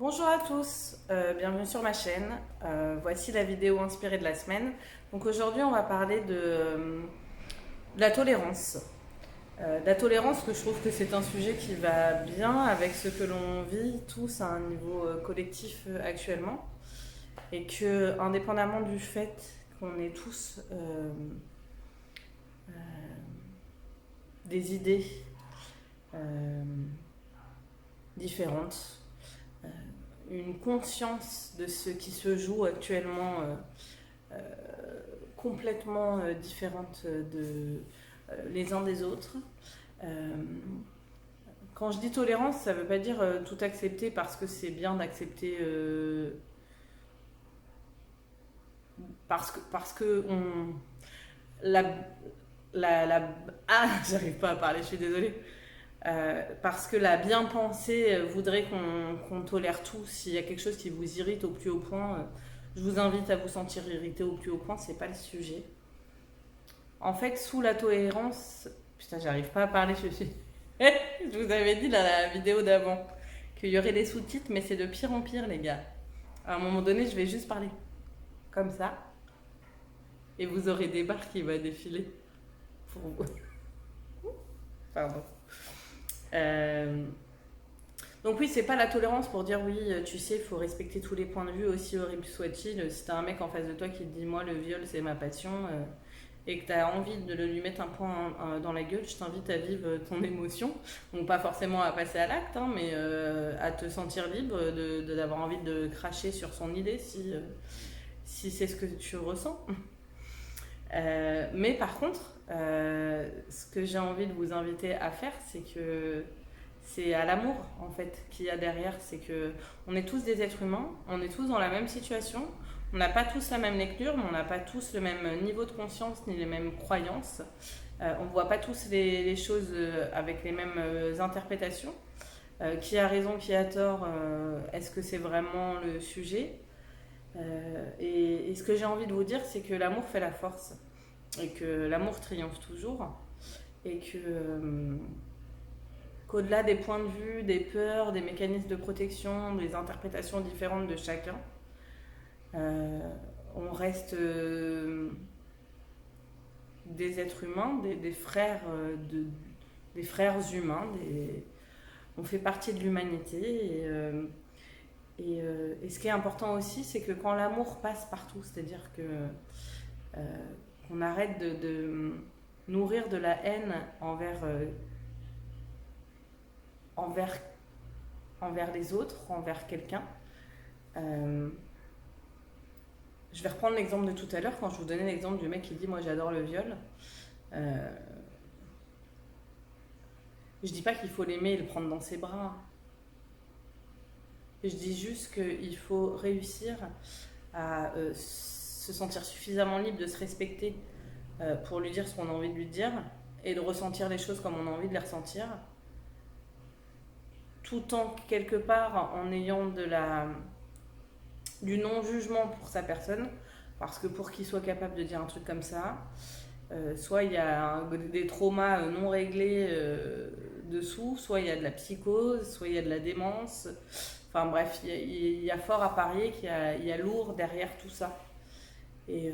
Bonjour à tous, bienvenue sur ma chaîne. Voici la vidéo inspirée de la semaine. Donc aujourd'hui, on va parler de la tolérance. La tolérance, que je trouve que c'est un sujet qui va bien avec ce que l'on vit tous à un niveau collectif actuellement. Et que, indépendamment du fait qu'on ait tous des idées euh, différentes, une conscience de ce qui se joue actuellement complètement différente les uns des autres. Euh, Quand je dis tolérance, ça ne veut pas dire tout accepter parce que c'est bien d'accepter parce que on la j'arrive pas à parler, je suis désolée. Parce que la bien-pensée voudrait qu'on tolère tout. S'il y a quelque chose qui vous irrite au plus haut point, je vous invite à vous sentir irrité au plus haut point, c'est pas le sujet. En fait, sous la tolérance, putain, j'arrive pas à parler, je suis. Je vous avais dit dans la vidéo d'avant qu'il y aurait des sous-titres, mais c'est de pire en pire, les gars. À un moment donné, je vais juste parler comme ça, et vous aurez des barres qui vont défiler pour vous. Pardon. Euh, Donc oui, c'est pas la tolérance pour dire oui, tu sais, il faut respecter tous les points de vue, aussi horrible soit-il. Si t'as un mec en face de toi qui te dit moi le viol c'est ma passion et que t'as envie de lui mettre un point dans la gueule, je t'invite à vivre ton émotion. Donc pas forcément à passer à l'acte, hein, mais à te sentir libre d'avoir envie de cracher sur son idée si c'est ce que tu ressens. Mais par contre, ce que j'ai envie de vous inviter à faire, c'est à l'amour en fait qu'il y a derrière. C'est que on est tous des êtres humains, on est tous dans la même situation, on n'a pas tous la même lecture, mais on n'a pas tous le même niveau de conscience ni les mêmes croyances. On ne voit pas tous les choses avec les mêmes interprétations. Qui a raison, qui a tort, est-ce que c'est vraiment le sujet et ce que j'ai envie de vous dire, c'est que l'amour fait la force et que l'amour triomphe toujours et qu'au-delà des points de vue, des peurs, des mécanismes de protection, des interprétations différentes de chacun, euh, on reste des êtres humains, des frères, des frères humains, on fait partie de l'humanité et ce qui est important aussi, c'est que quand l'amour passe partout, c'est-à-dire qu'on arrête de nourrir de la haine envers, envers les autres, envers quelqu'un. Euh, je vais reprendre l'exemple de tout à l'heure quand je vous donnais l'exemple du mec qui dit moi j'adore le viol. Euh, je dis pas qu'il faut l'aimer et le prendre dans ses bras. Je dis juste qu'il faut réussir à se sentir suffisamment libre de se respecter pour lui dire ce qu'on a envie de lui dire et de ressentir les choses comme on a envie de les ressentir, tout en quelque part en ayant du non-jugement pour sa personne, parce que pour qu'il soit capable de dire un truc comme ça, soit il y a des traumas non réglés dessous, soit il y a de la psychose, soit il y a de la démence. Enfin bref, il y a fort à parier qu'il y a lourd derrière tout ça. Et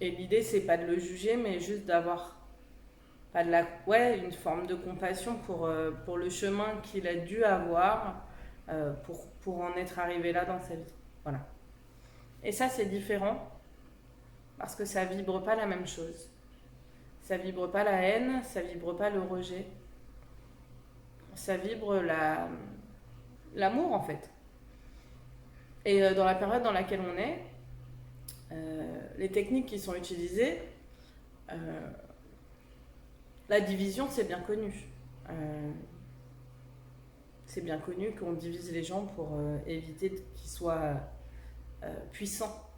l'idée, c'est pas de le juger, mais juste d'avoir pas de une forme de compassion pour le chemin qu'il a dû avoir pour en être arrivé là dans sa vie. Voilà. Et ça, c'est différent parce que ça vibre pas la même chose. Ça vibre pas la haine, ça vibre pas le rejet. Ça vibre l'amour en fait. Et dans la période dans laquelle on est, les techniques qui sont utilisées, la division, c'est bien connu. C'est bien connu qu'on divise les gens pour éviter qu'ils soient puissants.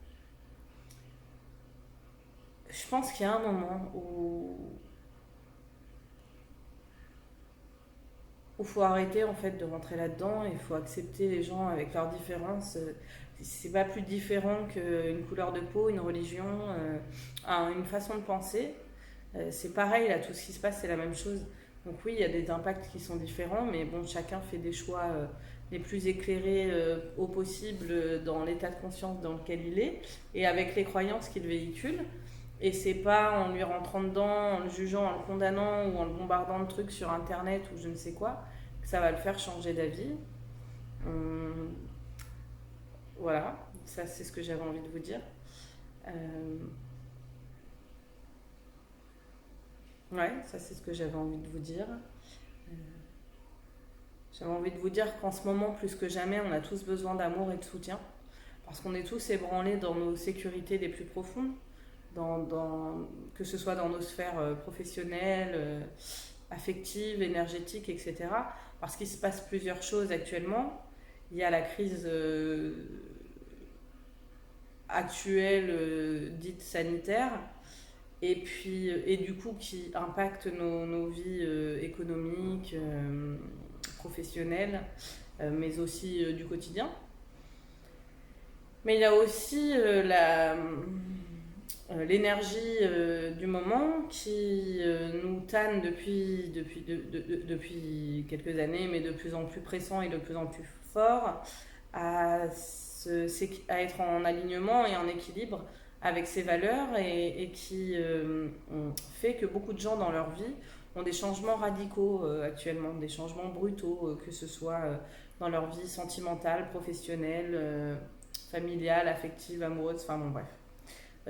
Je pense qu'il y a un moment où il faut arrêter en fait de rentrer là-dedans et il faut accepter les gens avec leurs différences. C'est pas plus différent qu'une couleur de peau, une religion, une façon de penser. C'est pareil là, tout ce qui se passe c'est la même chose. Donc oui, il y a des impacts qui sont différents, mais bon, chacun fait des choix les plus éclairés au possible dans l'état de conscience dans lequel il est et avec les croyances qu'il véhicule. Et c'est pas en lui rentrant dedans, en le jugeant, en le condamnant ou en le bombardant de trucs sur internet ou je ne sais quoi, que ça va le faire changer d'avis. Hum, voilà, ça c'est ce que j'avais envie de vous dire. Euh, ouais, ça c'est ce que j'avais envie de vous dire. Euh, J'avais envie de vous dire qu'en ce moment, plus que jamais, on a tous besoin d'amour et de soutien. Parce qu'on est tous ébranlés dans nos sécurités les plus profondes, que ce soit dans nos sphères professionnelles, affectives, énergétiques, etc. Parce qu'il se passe plusieurs choses actuellement. Il y a la crise actuelle dite sanitaire, et du coup qui impacte nos vies économiques, professionnelles, mais aussi du quotidien. Mais il y a aussi l'énergie du moment qui nous tanne depuis quelques années, mais de plus en plus pressant et de plus en plus fort, à être en alignement et en équilibre avec ses valeurs et qui fait que beaucoup de gens dans leur vie ont des changements radicaux actuellement, des changements brutaux, que ce soit dans leur vie sentimentale, professionnelle, familiale, affective, amoureuse, enfin bon bref.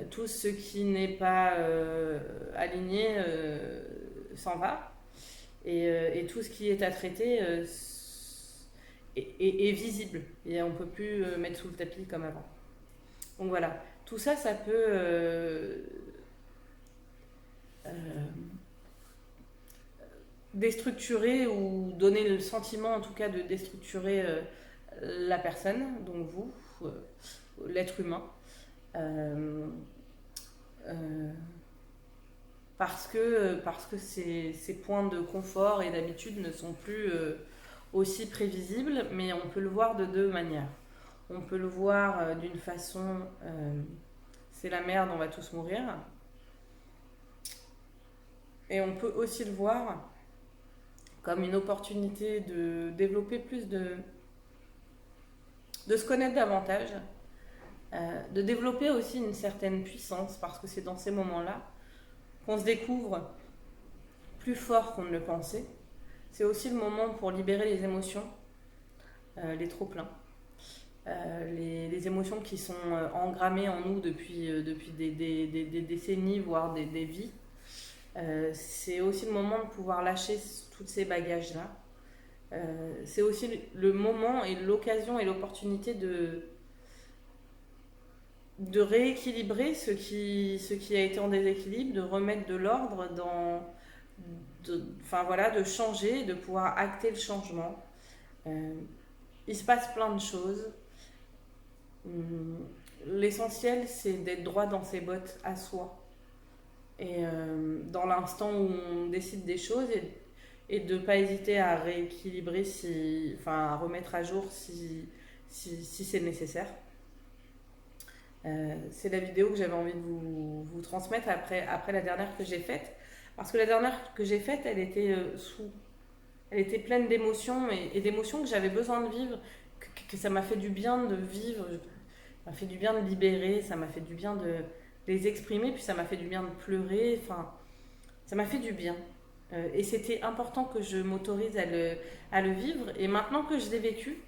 Tout ce qui n'est pas aligné s'en va et tout ce qui est à traiter est visible et on ne peut plus mettre sous le tapis comme avant. Donc voilà, tout ça, ça peut euh, déstructurer ou donner le sentiment en tout cas de déstructurer la personne, donc vous, l'être humain. Euh, euh, parce que ces points de confort et d'habitude ne sont plus aussi prévisibles, mais on peut le voir de deux manières. On peut le voir d'une façon, c'est la merde, on va tous mourir. Et on peut aussi le voir comme une opportunité de développer plus de se connaître davantage, de développer aussi une certaine puissance, parce que c'est dans ces moments-là qu'on se découvre plus fort qu'on ne le pensait. C'est aussi le moment pour libérer les émotions, les trop-pleins, les émotions qui sont engrammées en nous depuis des décennies, voire des vies. C'est aussi le moment de pouvoir lâcher tous ces bagages-là. C'est aussi le moment et l'occasion et l'opportunité de rééquilibrer ce qui a été en déséquilibre, de remettre de l'ordre enfin voilà, de changer, de pouvoir acter le changement. Il se passe plein de choses. L'essentiel, c'est d'être droit dans ses bottes à soi. Et dans l'instant où on décide des choses et de ne pas hésiter à rééquilibrer, à remettre à jour si c'est nécessaire. C'est la vidéo que j'avais envie de vous transmettre après la dernière que j'ai faite. Parce que la dernière que j'ai faite, elle était pleine d'émotions et d'émotions que j'avais besoin de vivre, que ça m'a fait du bien de vivre, ça m'a fait du bien de libérer, ça m'a fait du bien de les exprimer, puis ça m'a fait du bien de pleurer, enfin, ça m'a fait du bien. Et c'était important que je m'autorise à le vivre. Et maintenant que je l'ai vécu,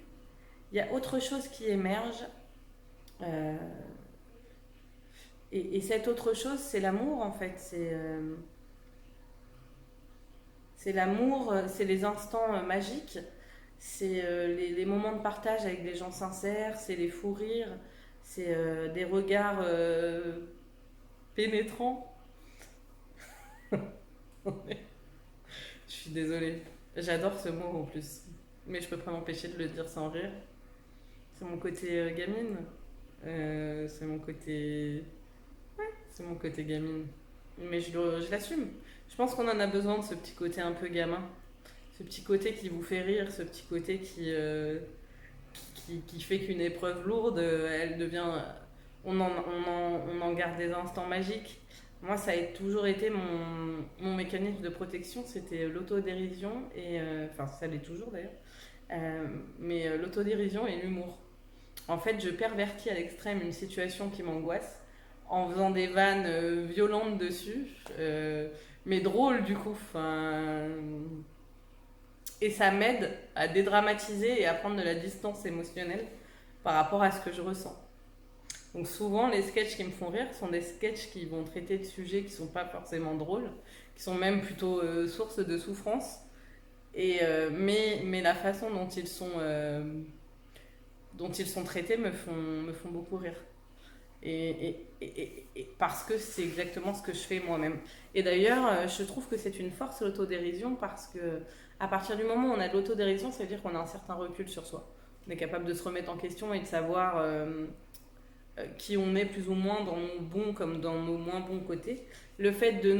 il y a autre chose qui émerge. Euh, et cette autre chose, c'est l'amour en fait. C'est l'amour, c'est les instants magiques, c'est les moments de partage avec des gens sincères, c'est les fous rires, c'est des regards pénétrants. Je suis désolée. J'adore ce mot en plus. Mais je peux pas m'empêcher de le dire sans rire. C'est mon côté gamine. C'est mon côté. C'est mon côté gamine. Mais je l'assume. Je pense qu'on en a besoin de ce petit côté un peu gamin. Ce petit côté qui vous fait rire, ce petit côté qui fait qu'une épreuve lourde, elle devient. On en garde des instants magiques. Moi, ça a toujours été mon mécanisme de protection, c'était l'autodérision, et enfin, ça l'est toujours d'ailleurs, mais l'autodérision et l'humour. En fait, je pervertis à l'extrême une situation qui m'angoisse en faisant des vannes violentes dessus, mais drôles du coup. Enfin, et ça m'aide à dédramatiser et à prendre de la distance émotionnelle par rapport à ce que je ressens. Donc souvent, les sketchs qui me font rire sont des sketchs qui vont traiter de sujets qui sont pas forcément drôles, qui sont même plutôt source de souffrance. Mais la façon dont ils sont traités me font beaucoup rire. Et parce que c'est exactement ce que je fais moi-même. Et d'ailleurs, je trouve que c'est une force l'autodérision parce que à partir du moment où on a de l'autodérision, ça veut dire qu'on a un certain recul sur soi. On est capable de se remettre en question et de savoir qui on est plus ou moins dans nos bons comme dans nos moins bons côtés. Le fait de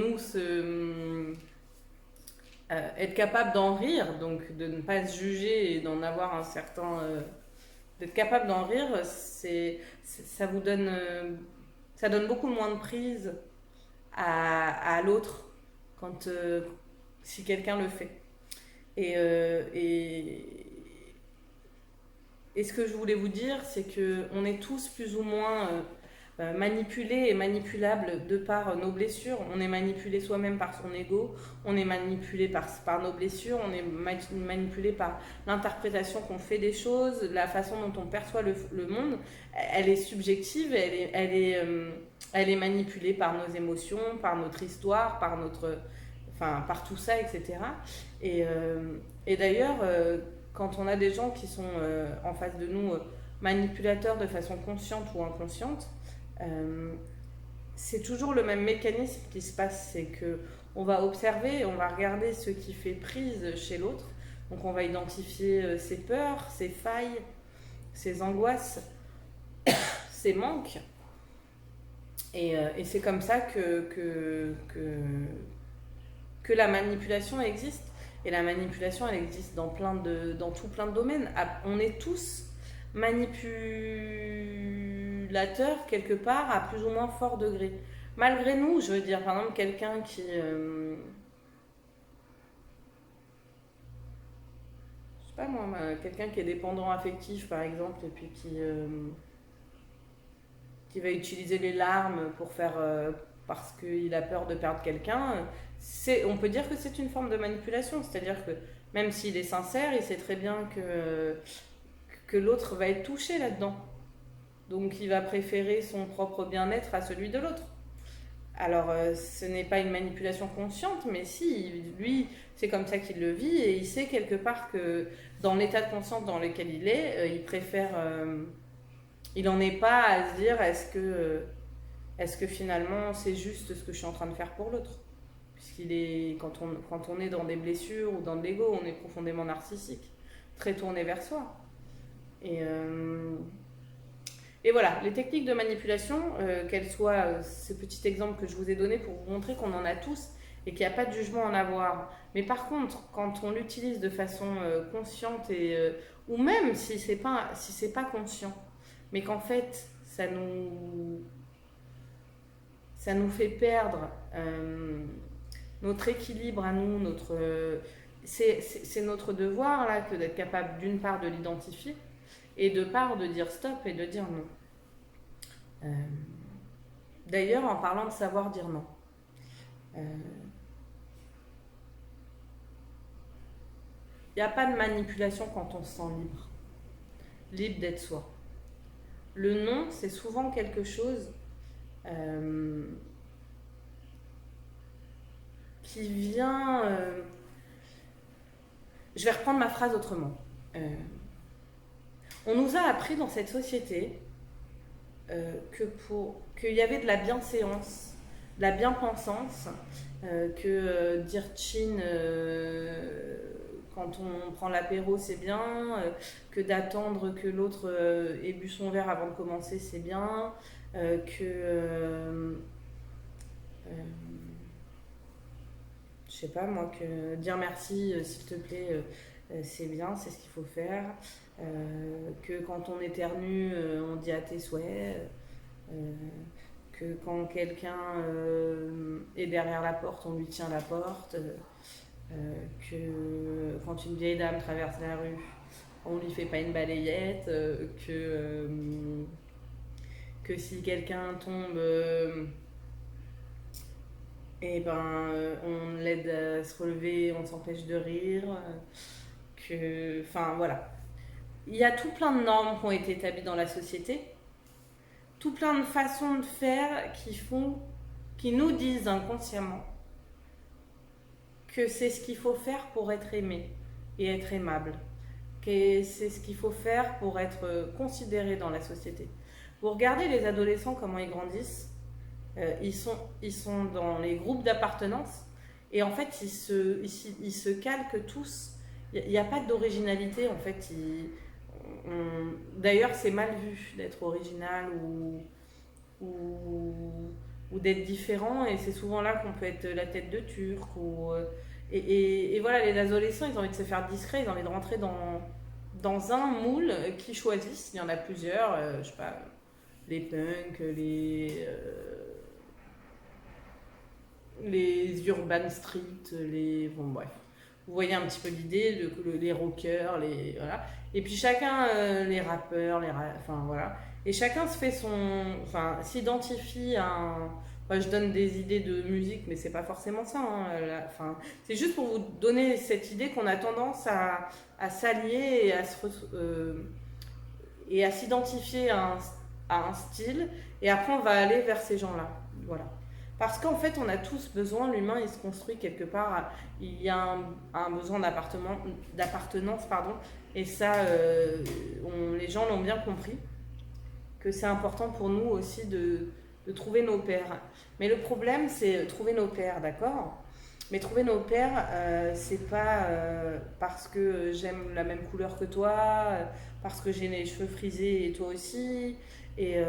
être capable d'en rire, donc de ne pas se juger et d'en avoir un certain d'être capable d'en rire, ça vous donne, ça donne beaucoup moins de prise à l'autre quand si quelqu'un le fait. Et, euh, et, et ce que je voulais vous dire, c'est que on est tous plus ou moins manipulés et manipulables de par nos blessures. On est manipulé soi-même par son ego, on est manipulé par nos blessures, on est manipulé par l'interprétation qu'on fait des choses, la façon dont on perçoit le monde. Elle est subjective, elle est manipulée par nos émotions, par notre histoire, enfin, par tout ça, etc. Et d'ailleurs, quand on a des gens qui sont en face de nous manipulateurs de façon consciente ou inconsciente, euh, c'est toujours le même mécanisme qui se passe, c'est que on va observer, on va regarder ce qui fait prise chez l'autre, donc on va identifier ses peurs, ses failles, ses angoisses, ses manques, et c'est comme ça que la manipulation existe. Et la manipulation, elle existe dans tout plein de domaines. On est tous manipulateurs quelque part à plus ou moins fort degré. Malgré nous, je veux dire, par exemple, quelqu'un je sais pas moi, quelqu'un qui est dépendant affectif, par exemple, et puis qui va utiliser les larmes pour faire parce qu'il a peur de perdre quelqu'un, on peut dire que c'est une forme de manipulation. C'est-à-dire que même s'il est sincère, il sait très bien que l'autre va être touché là-dedans. Donc il va préférer son propre bien-être à celui de l'autre. Alors ce n'est pas une manipulation consciente, mais si, lui, c'est comme ça qu'il le vit et il sait quelque part que dans l'état de conscience dans lequel il est, il préfère... il n'en est pas à se dire est-ce que finalement c'est juste ce que je suis en train de faire pour l'autre. Puisqu'il est, quand on est dans des blessures ou dans de l'ego, on est profondément narcissique, très tourné vers soi. Et, euh, et voilà, les techniques de manipulation, qu'elles soient ce petit exemple que je vous ai donné pour vous montrer qu'on en a tous et qu'il n'y a pas de jugement à en avoir. Mais par contre, quand on l'utilise de façon consciente ou même si c'est pas conscient, mais qu'en fait ça nous fait perdre notre équilibre à nous, c'est notre devoir là que d'être capable d'une part de l'identifier et de part de dire stop et de dire non. D'ailleurs, en parlant de savoir dire non, il n'y a pas de manipulation quand on se sent libre, libre d'être soi. Le non, c'est souvent quelque chose qui vient... Je vais reprendre ma phrase autrement. On nous a appris dans cette société qu'il y avait de la bienséance, de la bien-pensance, que dire chin quand on prend l'apéro c'est bien, que d'attendre que l'autre ait bu son verre avant de commencer c'est bien, je sais pas moi, que dire merci s'il te plaît c'est bien, c'est ce qu'il faut faire, que quand on éternue on dit à tes souhaits, que quand quelqu'un est derrière la porte, on lui tient la porte, que quand une vieille dame traverse la rue, on lui fait pas une balayette, que si quelqu'un tombe, et ben on l'aide à se relever, on s'empêche de rire, enfin voilà. Il y a tout plein de normes qui ont été établies dans la société, tout plein de façons de faire qui nous disent inconsciemment que c'est ce qu'il faut faire pour être aimé et être aimable, que c'est ce qu'il faut faire pour être considéré dans la société. Vous regardez les adolescents, comment ils grandissent, ils sont dans les groupes d'appartenance et en fait ils se calquent tous. Il n'y a pas d'originalité en fait. D'ailleurs c'est mal vu d'être original ou d'être différent, et c'est souvent là qu'on peut être la tête de turc et voilà, les adolescents ils ont envie de se faire discret, ils ont envie de rentrer dans un moule qu'ils choisissent. Il y en a plusieurs, je sais pas, les punks, les urban street, bon bref, vous voyez un petit peu l'idée, les rockers, voilà. Et puis chacun, les rappeurs, enfin voilà, et chacun se fait s'identifie à je donne des idées de musique, mais c'est pas forcément ça, hein, c'est juste pour vous donner cette idée qu'on a tendance à s'allier et à s'identifier à un style, et après on va aller vers ces gens-là, voilà. Parce qu'en fait, on a tous besoin, l'humain il se construit quelque part, il y a un besoin d'appartenance, pardon, et ça, les gens l'ont bien compris, que c'est important pour nous aussi de trouver nos pairs. Mais le problème, c'est trouver nos pairs, d'accord ? Mais trouver nos pairs, c'est pas parce que j'aime la même couleur que toi, parce que j'ai les cheveux frisés et toi aussi, et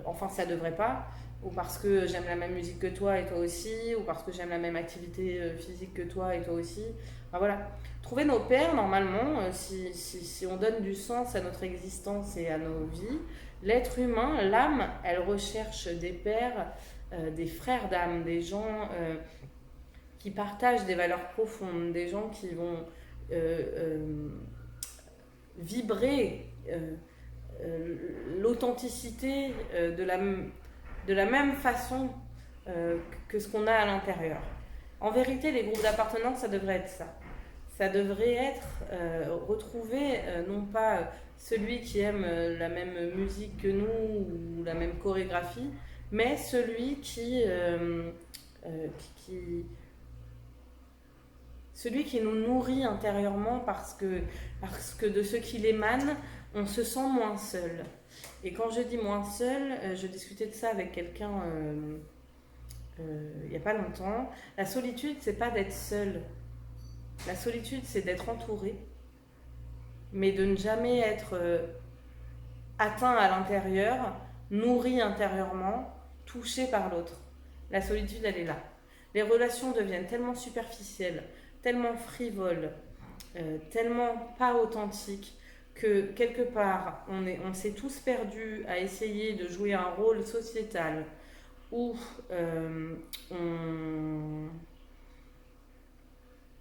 enfin ça devrait pas, ou parce que j'aime la même musique que toi et toi aussi, ou parce que j'aime la même activité physique que toi et toi aussi. Enfin, voilà. Trouver nos pairs, normalement, si on donne du sens à notre existence et à nos vies, l'être humain, l'âme, elle recherche des pairs, des frères d'âme, des gens qui partagent des valeurs profondes, des gens qui vont vibrer l'authenticité de la même façon que ce qu'on a à l'intérieur. En vérité, les groupes d'appartenance, ça devrait être ça. Ça devrait être retrouver non pas celui qui aime la même musique que nous ou la même chorégraphie, mais celui qui nous nourrit intérieurement, parce que de ce qu'il émane, on se sent moins seul. Et quand je dis moins seul, je discutais de ça avec quelqu'un il n'y a pas longtemps. La solitude, c'est pas d'être seul. La solitude, c'est d'être entouré, mais de ne jamais être atteint à l'intérieur, nourri intérieurement, touché par l'autre. La solitude, elle est là. Les relations deviennent tellement superficielles, tellement frivoles, tellement pas authentiques, que quelque part, on s'est tous perdus à essayer de jouer un rôle sociétal où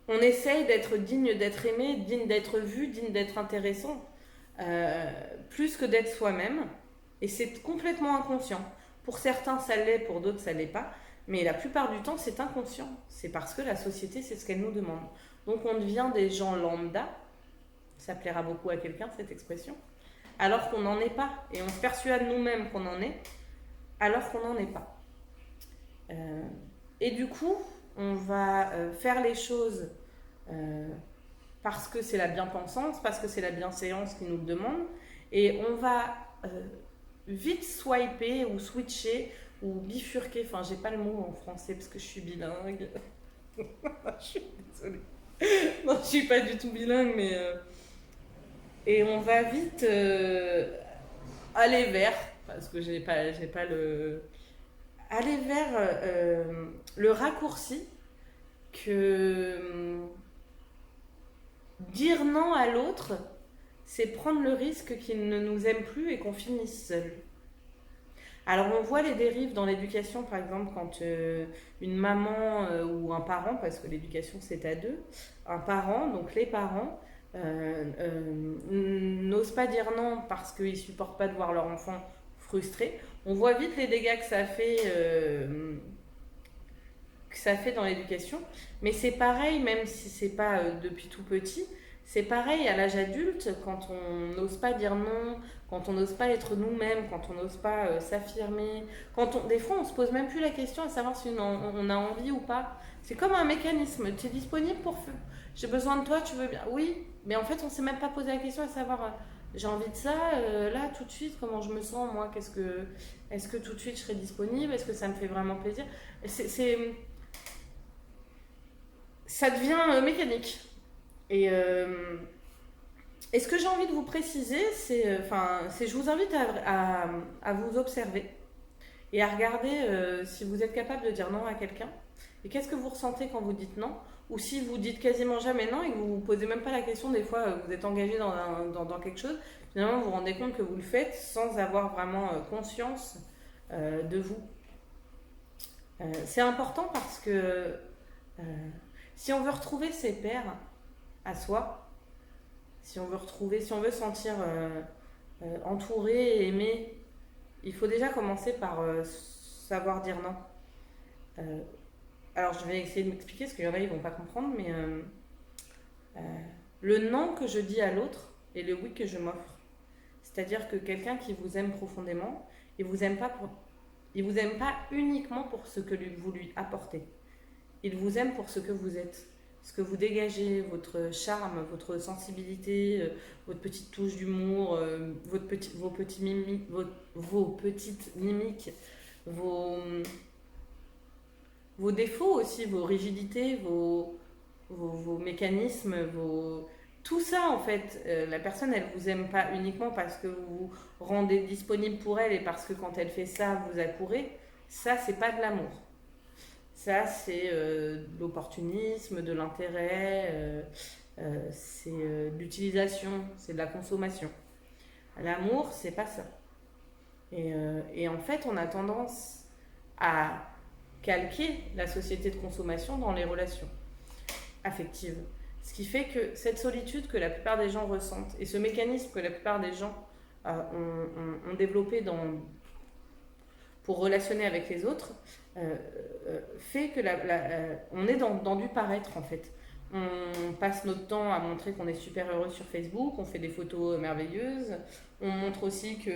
on essaye d'être digne d'être aimé, digne d'être vu, digne d'être intéressant, plus que d'être soi-même. Et c'est complètement inconscient. Pour certains, ça l'est, pour d'autres, ça l'est pas. Mais la plupart du temps, c'est inconscient. C'est parce que la société, c'est ce qu'elle nous demande. Donc on devient des gens lambda. Ça plaira beaucoup à quelqu'un, cette expression. Alors qu'on n'en est pas. Et on se persuade nous-mêmes qu'on en est, alors qu'on n'en est pas. Et du coup, on va faire les choses parce que c'est la bien-pensance, parce que c'est la bienséance qui nous le demande. Et on va vite swiper ou switcher ou bifurquer. Enfin, j'ai pas le mot en français parce que je suis bilingue. Je suis désolée. Non, je suis pas du tout bilingue, mais... Et on va vite aller vers, parce que j'ai pas le... Aller vers le raccourci que dire non à l'autre, c'est prendre le risque qu'il ne nous aime plus et qu'on finisse seul. Alors on voit les dérives dans l'éducation, par exemple, quand une maman ou un parent, parce que l'éducation c'est à deux, un parent, donc les parents, n'osent pas dire non parce qu'ils supportent pas de voir leur enfant frustré. On voit vite les dégâts que ça fait dans l'éducation, mais c'est pareil, même si c'est pas depuis tout petit, c'est pareil à l'âge adulte, quand on n'ose pas dire non, quand on n'ose pas être nous-mêmes, quand on n'ose pas s'affirmer, des fois on se pose même plus la question à savoir si on a envie ou pas. C'est comme un mécanisme, tu es disponible pour... J'ai besoin de toi, tu veux bien? Oui, mais en fait on s'est même pas posé la question à savoir j'ai envie de ça, là tout de suite, comment je me sens, moi, est-ce que tout de suite je serai disponible, est-ce que ça me fait vraiment plaisir? C'est Ça devient mécanique. Et, et ce que j'ai envie de vous préciser, je vous invite à vous observer et à regarder si vous êtes capable de dire non à quelqu'un. Et qu'est-ce que vous ressentez quand vous dites non? Ou si vous dites quasiment jamais non et que vous ne vous posez même pas la question, des fois vous êtes engagé dans quelque chose, finalement vous vous rendez compte que vous le faites sans avoir vraiment conscience de vous. C'est important parce que si on veut retrouver ses pairs à soi, si on veut sentir entouré et aimé, il faut déjà commencer par savoir dire non. Alors je vais essayer de m'expliquer, parce qu'il y en a, ils vont pas comprendre, mais le non que je dis à l'autre et le oui que je m'offre. C'est-à-dire que quelqu'un qui vous aime profondément, il vous aime pas uniquement pour ce que vous lui apportez. Il vous aime pour ce que vous êtes, ce que vous dégagez, votre charme, votre sensibilité, votre petite touche d'humour, vos petites mimiques, vos défauts aussi, vos rigidités, vos mécanismes, tout ça en fait. La personne, elle vous aime pas uniquement parce que vous vous rendez disponible pour elle et parce que quand elle fait ça, vous accourez. Ça, c'est pas de l'amour. Ça, c'est de l'opportunisme, de l'intérêt, c'est de l'utilisation, c'est de la consommation. L'amour, c'est pas ça. Et en fait, on a tendance à calquer la société de consommation dans les relations affectives. Ce qui fait que cette solitude que la plupart des gens ressentent et ce mécanisme que la plupart des gens ont développé pour relationner avec les autres, fait que on est dans du paraître en fait. On passe notre temps à montrer qu'on est super heureux sur Facebook, on fait des photos merveilleuses, on montre aussi que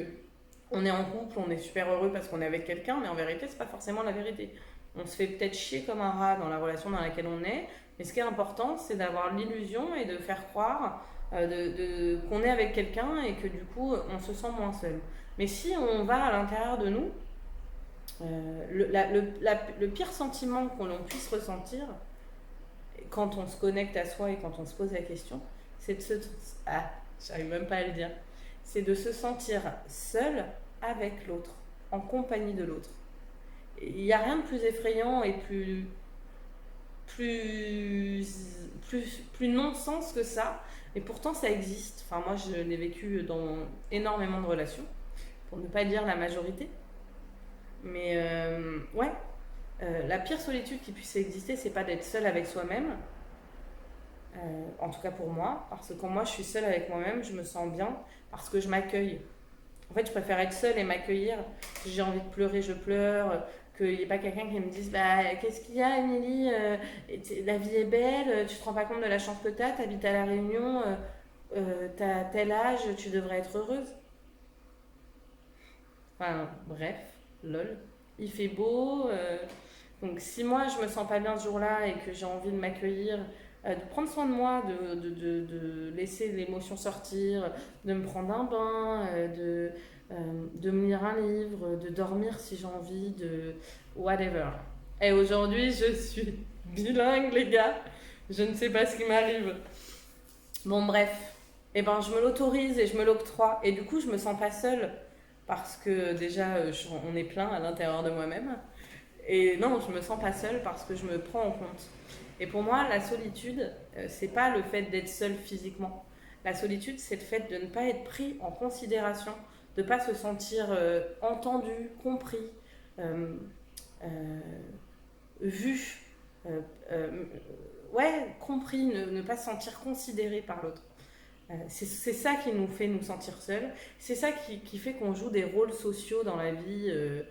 on est en couple, on est super heureux parce qu'on est avec quelqu'un, mais en vérité c'est pas forcément la vérité. On se fait peut-être chier comme un rat dans la relation dans laquelle on est, mais ce qui est important c'est d'avoir l'illusion et de faire croire qu'on est avec quelqu'un et que du coup on se sent moins seul. Mais si on va à l'intérieur de nous, le pire sentiment qu'on puisse ressentir quand on se connecte à soi et quand on se pose la question, c'est j'arrive même pas à le dire, c'est de se sentir seul avec l'autre, en compagnie de l'autre. Il n'y a rien de plus effrayant et plus non-sens que ça, et pourtant ça existe. Enfin, moi je l'ai vécu dans énormément de relations, pour ne pas dire la majorité. Mais ouais, la pire solitude qui puisse exister, c'est pas d'être seul avec soi-même, en tout cas pour moi, parce que quand moi je suis seule avec moi-même, je me sens bien parce que je m'accueille. En fait, je préfère être seule et m'accueillir. Si j'ai envie de pleurer, je pleure. Qu'il n'y ait pas quelqu'un qui me dise qu'est-ce qu'il y a, Émilie, la vie est belle, tu te rends pas compte de la chance que t'as habites à La Réunion, t'as tel âge, tu devrais être heureuse. Enfin, bref, lol. Il fait beau. Donc, si moi je me sens pas bien ce jour-là et que j'ai envie de m'accueillir, de prendre soin de moi, de laisser l'émotion sortir, de me prendre un bain, de me lire un livre, de dormir si j'ai envie, de whatever. Et aujourd'hui, je suis bilingue, les gars. Je ne sais pas ce qui m'arrive. Bon, bref. Et ben, je me l'autorise et je me l'octroie. Et du coup, je me sens pas seule parce que déjà, on est plein à l'intérieur de moi-même. Et non, je me sens pas seule parce que je me prends en compte. Et pour moi, la solitude, c'est pas le fait d'être seul physiquement. La solitude, c'est le fait de ne pas être pris en considération, de pas se sentir entendu, compris, euh, euh, vu, euh, euh, ouais, compris, ne pas se sentir considéré par l'autre. C'est ça qui nous fait nous sentir seuls. C'est ça qui fait qu'on joue des rôles sociaux dans la vie, euh,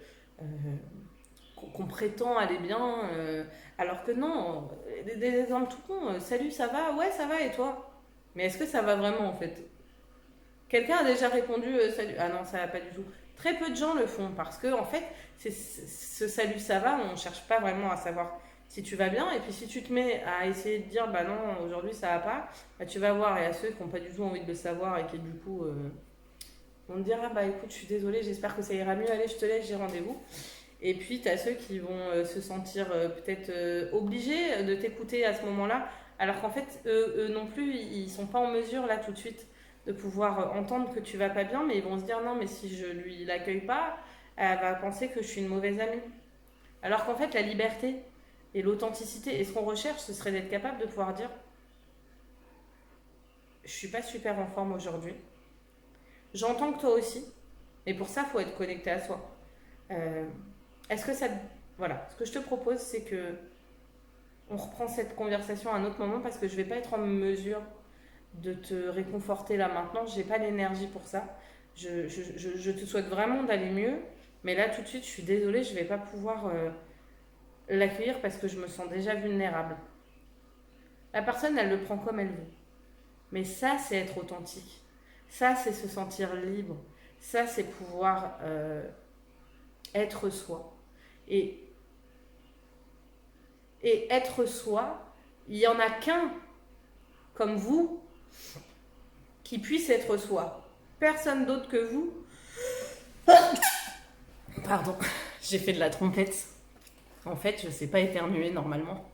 qu'on prétend aller bien, alors que non. Des exemples tout cons. Salut, ça va? Ouais, ça va, et toi? Mais est-ce que ça va vraiment en fait? Quelqu'un a déjà répondu salut. Ah non, ça va pas du tout. Très peu de gens le font parce que en fait, ce salut ça va, on cherche pas vraiment à savoir si tu vas bien. Et puis si tu te mets à essayer de dire bah non, aujourd'hui ça va pas, bah, tu vas voir. Et à ceux qui n'ont pas du tout envie de le savoir et qui du coup vont te dire ah bah écoute, je suis désolée, j'espère que ça ira mieux, allez, je te laisse, j'ai rendez-vous. Et puis tu as ceux qui vont se sentir peut-être obligés de t'écouter à ce moment-là, alors qu'en fait eux non plus, ils sont pas en mesure là tout de suite de pouvoir entendre que tu vas pas bien, mais ils vont se dire non, mais si je lui l'accueille pas, elle va penser que je suis une mauvaise amie. Alors qu'en fait, la liberté et l'authenticité, et ce qu'on recherche, ce serait d'être capable de pouvoir dire je suis pas super en forme aujourd'hui. J'entends que toi aussi, et pour ça, il faut être connecté à soi. Euh, Est-ce que ça. Voilà, ce que je te propose, c'est que on reprend cette conversation à un autre moment parce que je vais pas être en mesure de te réconforter là maintenant. J'ai pas l'énergie pour ça. Je te souhaite vraiment d'aller mieux, mais là tout de suite, je suis désolée, je vais pas pouvoir l'accueillir parce que je me sens déjà vulnérable. La personne, elle le prend comme elle veut. Mais ça, c'est être authentique. Ça, c'est se sentir libre. Ça, c'est pouvoir être soi. Et, et être soi, il y en a qu'un comme vous qui puisse être soi. Personne d'autre que vous. Pardon, j'ai fait de la trompette. En fait, je sais pas éternuer normalement.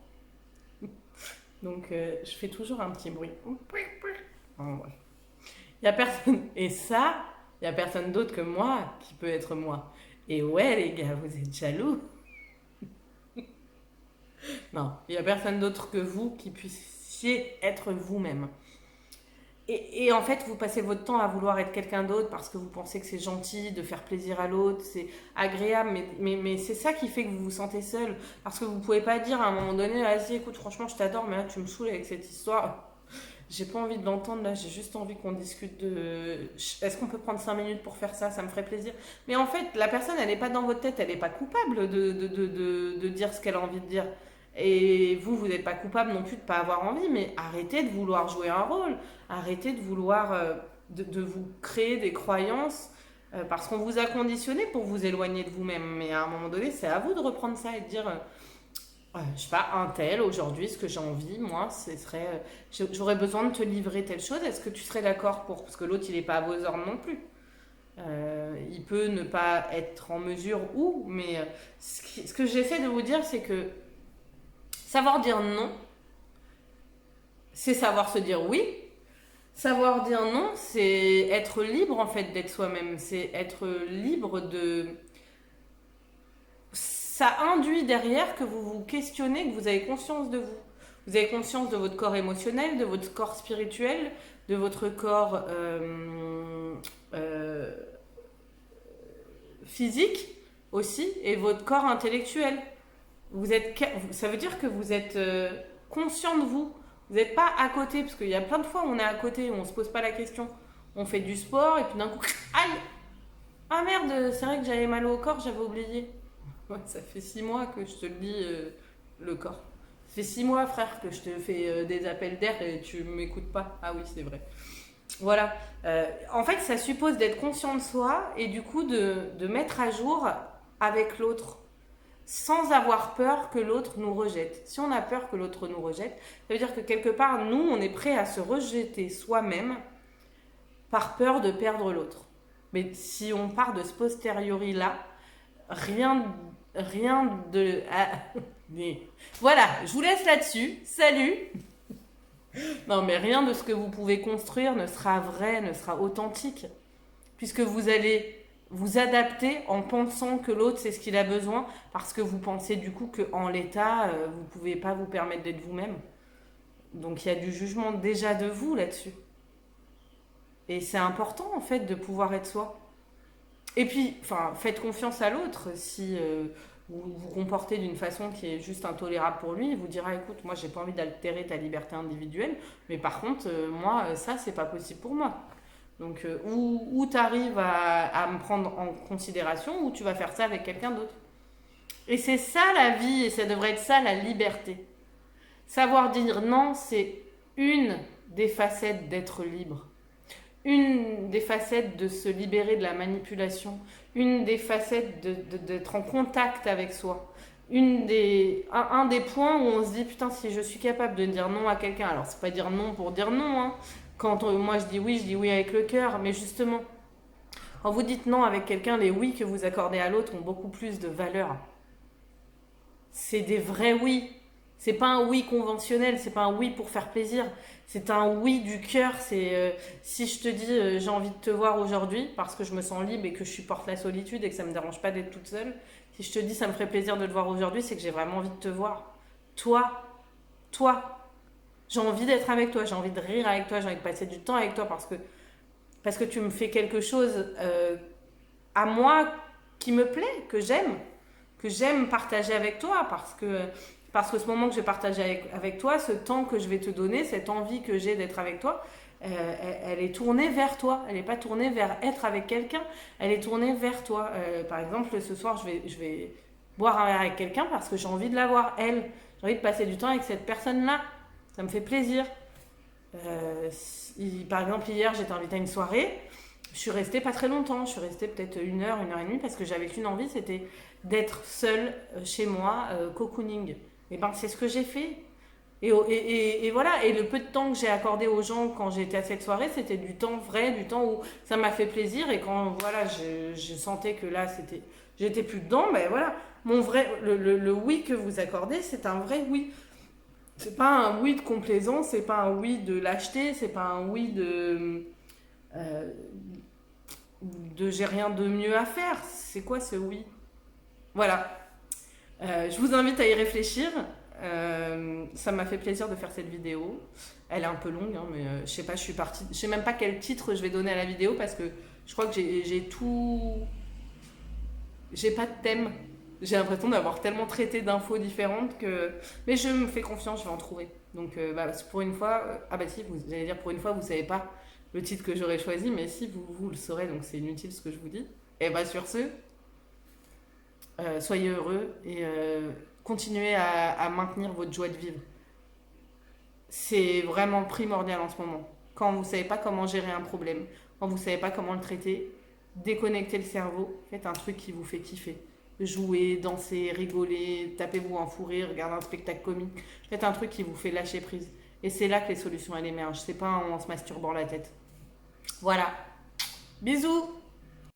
Donc, je fais toujours un petit bruit. Oh, ouais. Y a personne. Et ça, il y a personne d'autre que moi qui peut être moi. Et ouais, les gars, vous êtes jaloux? Non, il y a personne d'autre que vous qui puissiez être vous-même. Et en fait, vous passez votre temps à vouloir être quelqu'un d'autre parce que vous pensez que c'est gentil de faire plaisir à l'autre, c'est agréable, mais c'est ça qui fait que vous vous sentez seul. Parce que vous pouvez pas dire à un moment donné, vas-y, écoute, franchement, je t'adore, mais là, tu me saoules avec cette histoire. J'ai pas envie de l'entendre, là, j'ai juste envie qu'on discute de... Est-ce qu'on peut prendre 5 minutes pour faire ça? Ça me ferait plaisir. Mais en fait, la personne, elle n'est pas dans votre tête, elle n'est pas coupable de dire ce qu'elle a envie de dire. Et vous, vous n'êtes pas coupable non plus de ne pas avoir envie, mais arrêtez de vouloir jouer un rôle. Arrêtez de vouloir de vous créer des croyances parce qu'on vous a conditionné pour vous éloigner de vous-même. Mais à un moment donné, c'est à vous de reprendre ça et de dire je sais pas, un tel, aujourd'hui, ce que j'ai envie, moi, ce serait. J'aurais besoin de te livrer telle chose, est-ce que tu serais d'accord pour. Parce que l'autre, il n'est pas à vos ordres non plus. Il peut ne pas être en mesure ou, mais ce que j'essaie de vous dire, c'est que savoir dire non, c'est savoir se dire oui. Savoir dire non, c'est être libre en fait d'être soi-même. C'est être libre de. Ça induit derrière que vous vous questionnez, que vous avez conscience de vous. Vous avez conscience de votre corps émotionnel, de votre corps spirituel, de votre corps euh, physique aussi, et votre corps intellectuel. Ça veut dire que vous êtes conscient de vous. Vous n'êtes pas à côté, parce qu'il y a plein de fois où on est à côté, où on ne se pose pas la question. On fait du sport, et puis d'un coup, aïe! Ah merde, c'est vrai que j'avais mal au corps, j'avais oublié. Ouais, ça fait 6 mois que je te le dis, le corps. Ça fait 6 mois, frère, que je te fais des appels d'air et tu m'écoutes pas. Ah oui, c'est vrai. Voilà. En fait, ça suppose d'être conscient de soi et du coup de mettre à jour avec l'autre sans avoir peur que l'autre nous rejette. Si on a peur que l'autre nous rejette, ça veut dire que quelque part, nous, on est prêt à se rejeter soi-même par peur de perdre l'autre. Mais si on part de ce posteriori-là, rien de... Ah, mais voilà, je vous laisse là-dessus. Salut! Non, mais rien de ce que vous pouvez construire ne sera vrai, ne sera authentique. Puisque vous allez vous adapter en pensant que l'autre c'est ce qu'il a besoin, parce que vous pensez du coup qu'en l'état, vous ne pouvez pas vous permettre d'être vous-même. Donc il y a du jugement déjà de vous là-dessus. Et c'est important en fait de pouvoir être soi. Et puis, enfin, faites confiance à l'autre. Si vous vous comportez d'une façon qui est juste intolérable pour lui, il vous dira, écoute, moi, j'ai pas envie d'altérer ta liberté individuelle, mais par contre, moi, ça, c'est pas possible pour moi. Donc, ou tu arrives à me prendre en considération, ou tu vas faire ça avec quelqu'un d'autre. Et c'est ça la vie, et ça devrait être ça la liberté. Savoir dire non, c'est une des facettes d'être libre. Une des facettes de se libérer de la manipulation. Une des facettes d'être en contact avec soi. Un des points où on se dit, putain, si je suis capable de dire non à quelqu'un, alors c'est pas dire non pour dire non, hein. Quand moi je dis oui avec le cœur, mais justement, quand vous dites non avec quelqu'un, les oui que vous accordez à l'autre ont beaucoup plus de valeur. C'est des vrais oui. C'est pas un oui conventionnel, c'est pas un oui pour faire plaisir. C'est un oui du cœur. C'est si je te dis j'ai envie de te voir aujourd'hui parce que je me sens libre et que je supporte la solitude et que ça me dérange pas d'être toute seule. Si je te dis ça me ferait plaisir de te voir aujourd'hui, c'est que j'ai vraiment envie de te voir. Toi, toi, j'ai envie d'être avec toi, j'ai envie de rire avec toi, j'ai envie de passer du temps avec toi parce que tu me fais quelque chose à moi qui me plaît, que j'aime partager avec toi parce que ce moment que je vais partager avec toi, ce temps que je vais te donner, cette envie que j'ai d'être avec toi, elle est tournée vers toi. Elle n'est pas tournée vers être avec quelqu'un, elle est tournée vers toi. Par exemple, ce soir, je vais boire un verre avec quelqu'un parce que j'ai envie de la voir, elle. J'ai envie de passer du temps avec cette personne-là. Ça me fait plaisir. Par exemple, hier, j'étais invitée à une soirée. Je suis restée pas très longtemps. Je suis restée peut-être 1 heure et demie parce que j'avais qu'une envie, c'était d'être seule chez moi, cocooning. Et ben, c'est ce que j'ai fait. Et voilà. Et le peu de temps que j'ai accordé aux gens quand j'étais à cette soirée, c'était du temps vrai, du temps où ça m'a fait plaisir. Et quand voilà, je sentais que là, j'étais plus dedans, ben voilà. Le oui que vous accordez, c'est un vrai oui. C'est pas un oui de complaisance, c'est pas un oui de lâcheté, c'est pas un oui euh, de j'ai rien de mieux à faire. C'est quoi ce oui? Voilà. Je vous invite à y réfléchir. Ça m'a fait plaisir de faire cette vidéo. Elle est un peu longue, hein, mais je sais pas, je suis partie. Je sais même pas quel titre je vais donner à la vidéo parce que je crois que j'ai tout. J'ai pas de thème. J'ai l'impression d'avoir tellement traité d'infos différentes que. Mais je me fais confiance, je vais en trouver. Donc, pour une fois. Ah, bah si, j'allais dire pour une fois, vous savez pas le titre que j'aurais choisi, mais si, vous le saurez, donc c'est inutile ce que je vous dis. Et bah, sur ce, soyez heureux et continuez à maintenir votre joie de vivre. C'est vraiment primordial en ce moment. Quand vous savez pas comment gérer un problème, quand vous savez pas comment le traiter, déconnectez le cerveau, faites un truc qui vous fait kiffer. Jouez, dansez, rigolez, tapez-vous en fou rire, regardez un spectacle comique. Faites un truc qui vous fait lâcher prise. Et c'est là que les solutions elles émergent. C'est pas en se masturbant la tête. Voilà. Bisous!